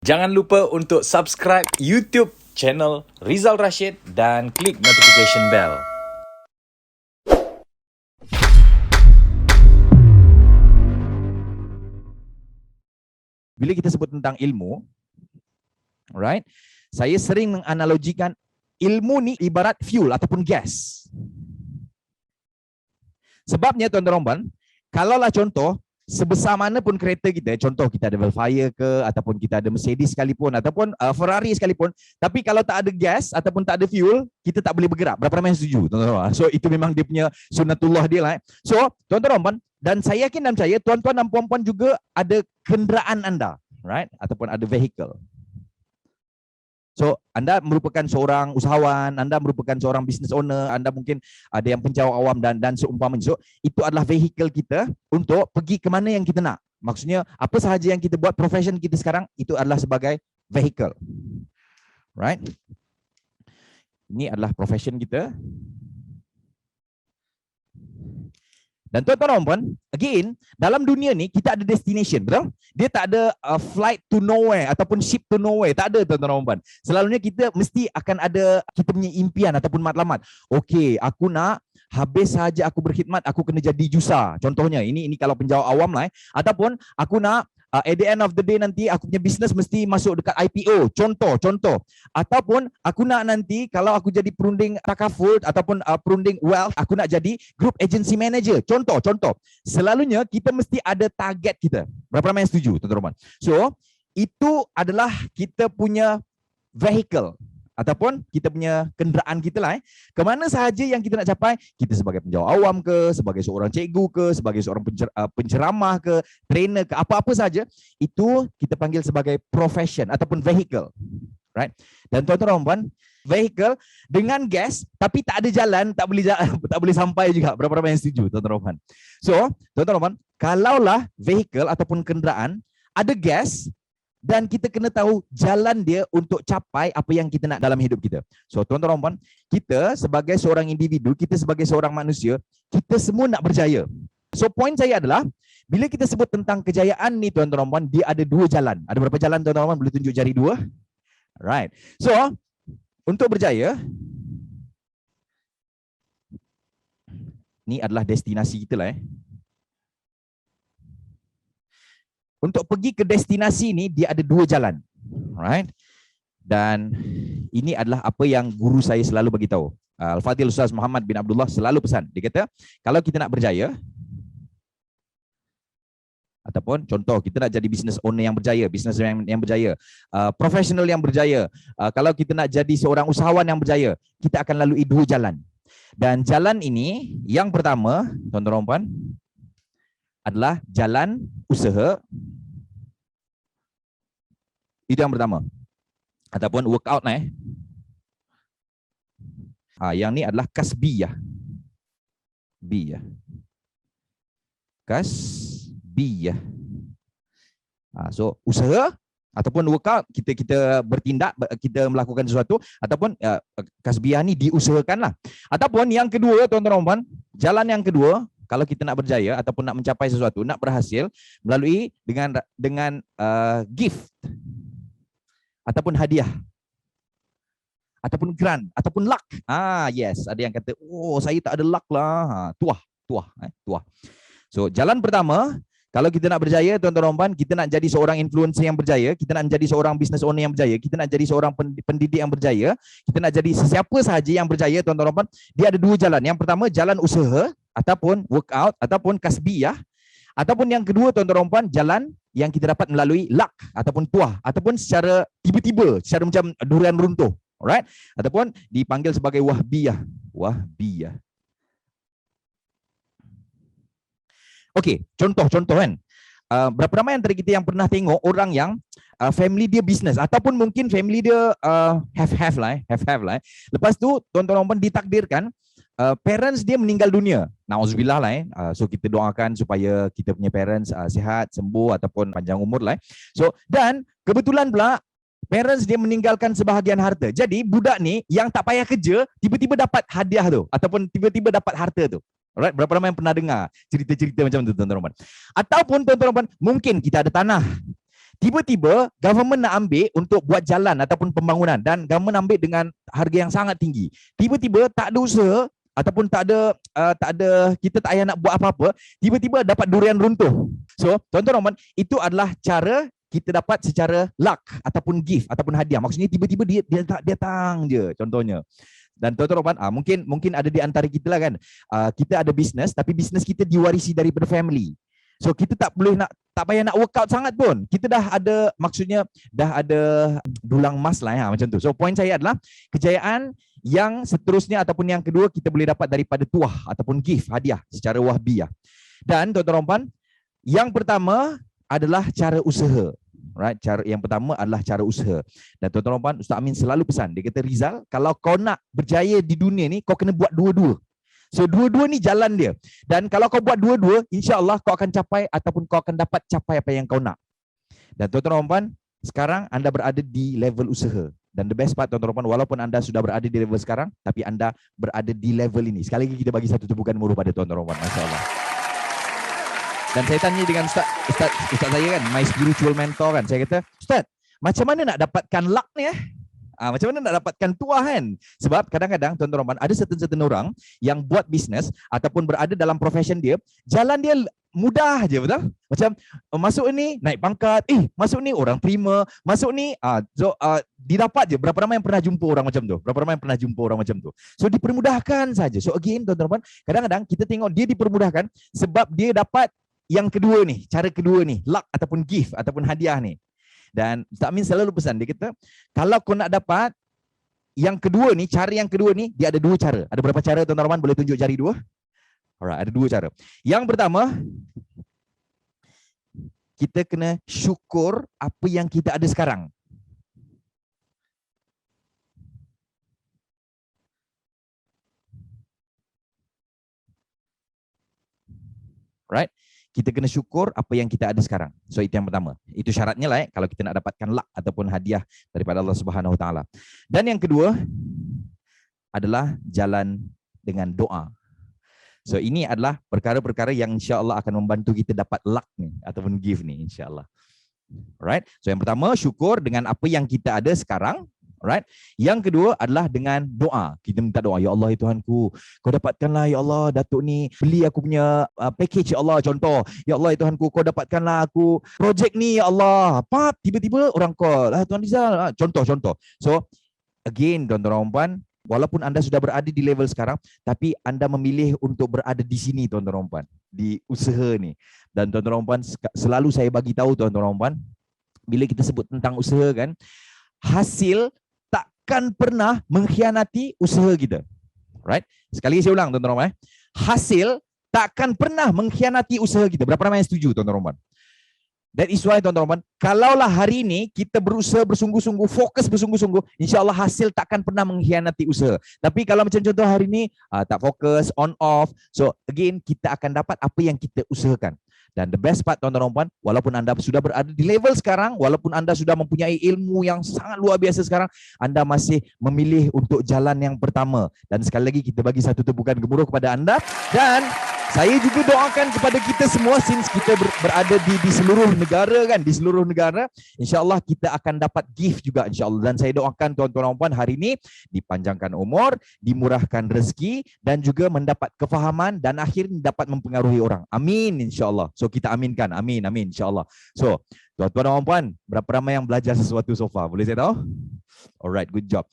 Jangan lupa untuk subscribe YouTube channel Rizal Rashid dan klik notification bell. Bila kita sebut tentang ilmu, right? Saya sering menganalogikan ilmu ni ibarat fuel ataupun gas. Sebabnya tuan-tuan, kalaulah contoh sebesar mana pun kereta kita, contoh kita ada Velfire ke, ataupun kita ada Mercedes sekalipun, ataupun Ferrari sekalipun, tapi kalau tak ada gas ataupun tak ada fuel, kita tak boleh bergerak. Berapa ramai yang setuju, tuan-tuan? So itu memang dia punya sunnatullah dia lah. So tuan-tuan, dan saya yakin dan percaya tuan-tuan dan puan-puan juga ada kenderaan anda, right? Ataupun ada vehicle. So, anda merupakan seorang usahawan, anda merupakan seorang business owner, anda mungkin ada yang penjawat awam dan seumpamanya. So, itu adalah vehicle kita untuk pergi ke mana yang kita nak. Maksudnya, apa sahaja yang kita buat, profession kita sekarang, itu adalah sebagai vehicle. Right? Ini adalah profession kita. Dan tuan-tuan, again, dalam dunia ni kita ada destination, betul? Dia tak ada flight to nowhere ataupun ship to nowhere, tak ada tuan-tuan. Selalunya kita mesti akan ada kita punya impian ataupun matlamat. Okey, aku nak habis saja aku berkhidmat, aku kena jadi jusa. Contohnya, ini kalau penjawat awam lah. Ataupun aku nak at the end of the day nanti aku punya business mesti masuk dekat IPO. Contoh. Ataupun aku nak nanti kalau aku jadi perunding takaful ataupun perunding wealth, aku nak jadi group agency manager. Contoh. Selalunya kita mesti ada target kita. Berapa ramai yang setuju, tuan-tuan? So, itu adalah kita punya vehicle ataupun kita punya kenderaan kita lah. Ke mana sahaja yang kita nak capai, kita sebagai penjawat awam ke, sebagai seorang cikgu ke, sebagai seorang penceramah ke, trainer ke, apa-apa sahaja, itu kita panggil sebagai profession ataupun vehicle. Right? Dan tuan-tuan, vehicle dengan gas tapi tak ada jalan, tak boleh sampai juga. Berapa ramai yang setuju, tuan-tuan? So, tuan-tuan, kalaulah vehicle ataupun kenderaan ada gas, dan kita kena tahu jalan dia untuk capai apa yang kita nak dalam hidup kita. So tuan-tuan, kita sebagai seorang individu, kita sebagai seorang manusia, kita semua nak berjaya. So point saya adalah, bila kita sebut tentang kejayaan ni tuan-tuan, dia ada dua jalan. Ada berapa jalan tuan-tuan? Boleh tunjuk jari dua? Right. So, untuk berjaya, ni adalah destinasi kita lah. Untuk pergi ke destinasi ni, dia ada dua jalan. Right? Dan ini adalah apa yang guru saya selalu bagi tahu. Al-Fadhil Ustaz Muhammad bin Abdullah selalu pesan. Dia kata, kalau kita nak berjaya, ataupun contoh, kita nak jadi business owner yang berjaya, business yang berjaya, profesional yang berjaya, kalau kita nak jadi seorang usahawan yang berjaya, kita akan lalui dua jalan. Dan jalan ini, yang pertama, tuan-tuan, adalah jalan usaha. Itu yang pertama. Ataupun workout lah. Yang ni adalah kasbiyah. Kasbiyah. So usaha ataupun workout, kita bertindak, kita melakukan sesuatu, ataupun kasbiyah ni diusahakan lah. Ataupun yang kedua, tuan-tuan, jalan yang kedua, kalau kita nak berjaya ataupun nak mencapai sesuatu, nak berhasil melalui dengan gift ataupun hadiah ataupun grant ataupun luck. Yes, ada yang kata, oh saya tak ada luck lah. Tuah. So jalan pertama, kalau kita nak berjaya tuan-tuan, kita nak jadi seorang influencer yang berjaya, kita nak jadi seorang business owner yang berjaya, kita nak jadi seorang pendidik yang berjaya, kita nak jadi sesiapa sahaja yang berjaya tuan-tuan, dia ada dua jalan. Yang pertama jalan usaha ataupun workout ataupun kasbiyah, ataupun yang kedua tuan-tuan, jalan yang kita dapat melalui luck ataupun tuah, ataupun secara tiba-tiba, secara macam durian runtuh, alright, ataupun dipanggil sebagai wahbiyah. Okey, contoh kan. Berapa ramai antara kita yang pernah tengok orang yang family dia business, ataupun mungkin family dia have lah. Lepas tu tuan-tuan ditakdirkan parents dia meninggal dunia. Nauzubillah lah. So kita doakan supaya kita punya parents sihat, sembuh ataupun panjang umur lah. So dan kebetulan pula parents dia meninggalkan sebahagian harta. Jadi budak ni yang tak payah kerja tiba-tiba dapat hadiah tu ataupun tiba-tiba dapat harta tu. Alright, berapa ramai yang pernah dengar cerita-cerita macam tu tuan-tuan? Ataupun tuan-tuan, mungkin kita ada tanah. Tiba-tiba government nak ambil untuk buat jalan ataupun pembangunan dan government ambil dengan harga yang sangat tinggi. Tiba-tiba tak ada usaha ataupun kita tak payah nak buat apa-apa, tiba-tiba dapat durian runtuh. So, tuan-tuan Rahman, itu adalah cara kita dapat secara luck ataupun gift ataupun hadiah. Maksudnya tiba-tiba dia datang je contohnya. Dan tuan-tuan Rahman, mungkin ada di antara kita lah kan, kita ada bisnes tapi bisnes kita diwarisi daripada family. So kita tak payah nak workout sangat pun. Kita dah ada, maksudnya dah ada dulang emas lah ya, macam tu. So poin saya adalah kejayaan yang seterusnya ataupun yang kedua kita boleh dapat daripada tuah ataupun gift, hadiah secara wahbiah. Dan tuan-tuan Rahman, yang pertama adalah cara usaha. Right? Yang pertama adalah cara usaha. Dan tuan-tuan Rahman, Ustaz Amin selalu pesan, dia kata, Rizal, kalau kau nak berjaya di dunia ni, kau kena buat dua-dua. So dua-dua ni jalan dia. Dan kalau kau buat dua-dua, insya-Allah kau akan capai ataupun kau akan dapat capai apa yang kau nak. Dan tuan-tuan Rahman, sekarang anda berada di level usaha. Dan the best part tuan-tuan Rahman, walaupun anda sudah berada di level sekarang, tapi anda berada di level ini. Sekali lagi kita bagi satu tepukan murah pada tuan-tuan Rahman. Masya-Allah. Dan saya tanya dengan Ustaz saya kan, my spiritual mentor kan. Saya kata, Ustaz, macam mana nak dapatkan luck ni macam mana nak dapatkan tuah kan? Sebab kadang-kadang tuan-tuan Rahman, ada certain orang yang buat bisnes ataupun berada dalam profession dia, jalan dia mudah je, betul? Macam masuk ni naik pangkat, masuk ni orang terima, masuk ni didapat je. Berapa ramai yang pernah jumpa orang macam tu? Berapa ramai yang pernah jumpa orang macam tu? So dipermudahkan saja. So again tuan-tuan Rahman, kadang-kadang kita tengok dia dipermudahkan sebab dia dapat yang kedua ni, cara kedua ni, luck ataupun gift ataupun hadiah ni. Dan Ustaz Amin selalu pesan, dia kata, kalau kau nak dapat yang kedua ni, cara yang kedua ni, dia ada dua cara. Ada berapa cara tuan-tuan Rahman? Boleh tunjuk jari dua? Alright, ada dua cara. Yang pertama, kita kena syukur apa yang kita ada sekarang. Right? Kita kena syukur apa yang kita ada sekarang. So itu yang pertama. Itu syaratnya lah kalau kita nak dapatkan luck ataupun hadiah daripada Allah Subhanahu Wa Taala. Dan yang kedua adalah jalan dengan doa. So ini adalah perkara-perkara yang insya-Allah akan membantu kita dapat luck ni ataupun gift ni insya-Allah. Alright. So yang pertama syukur dengan apa yang kita ada sekarang. Right? Yang kedua adalah dengan doa. Kita minta doa, ya Allah ya Tuhanku, kau dapatkanlah ya Allah Datuk ni beli aku punya package ya Allah, contoh. Ya Allah ya Tuhanku, kau dapatkanlah aku projek ni ya Allah. Tiba-tiba orang call, Tuan Rizal, contoh. So again tuan-tuan Rahman, walaupun anda sudah berada di level sekarang, tapi anda memilih untuk berada di sini tuan-tuan Rahman, di usaha ni. Dan tuan-tuan Rahman, selalu saya bagi tahu tuan-tuan Rahman, bila kita sebut tentang usaha kan, hasil takkan pernah mengkhianati usaha kita. Right? Sekali lagi saya ulang tuan-tuan Rahman. Hasil takkan pernah mengkhianati usaha kita. Berapa ramai yang setuju tuan-tuan Rahman? That is why tuan-tuan Rahman, kalaulah hari ini kita berusaha bersungguh-sungguh, fokus bersungguh-sungguh, insya-Allah hasil takkan pernah mengkhianati usaha. Tapi kalau macam contoh hari ini tak fokus, on off, so again kita akan dapat apa yang kita usahakan. Dan the best part tuan-tuan Rahman, walaupun anda sudah berada di level sekarang, walaupun anda sudah mempunyai ilmu yang sangat luar biasa sekarang, anda masih memilih untuk jalan yang pertama. Dan sekali lagi kita bagi satu tepukan gemuruh kepada anda. Dan saya juga doakan kepada kita semua, since kita berada di seluruh negara kan, di seluruh negara, insya-Allah kita akan dapat gift juga insya-Allah. Dan saya doakan tuan-tuan dan puan hari ini dipanjangkan umur, dimurahkan rezeki dan juga mendapat kefahaman dan akhirnya dapat mempengaruhi orang. Amin insya-Allah. So kita aminkan, amin insya-Allah. So tuan-tuan dan puan, berapa ramai yang belajar sesuatu so far? Boleh saya tahu? Alright, good job.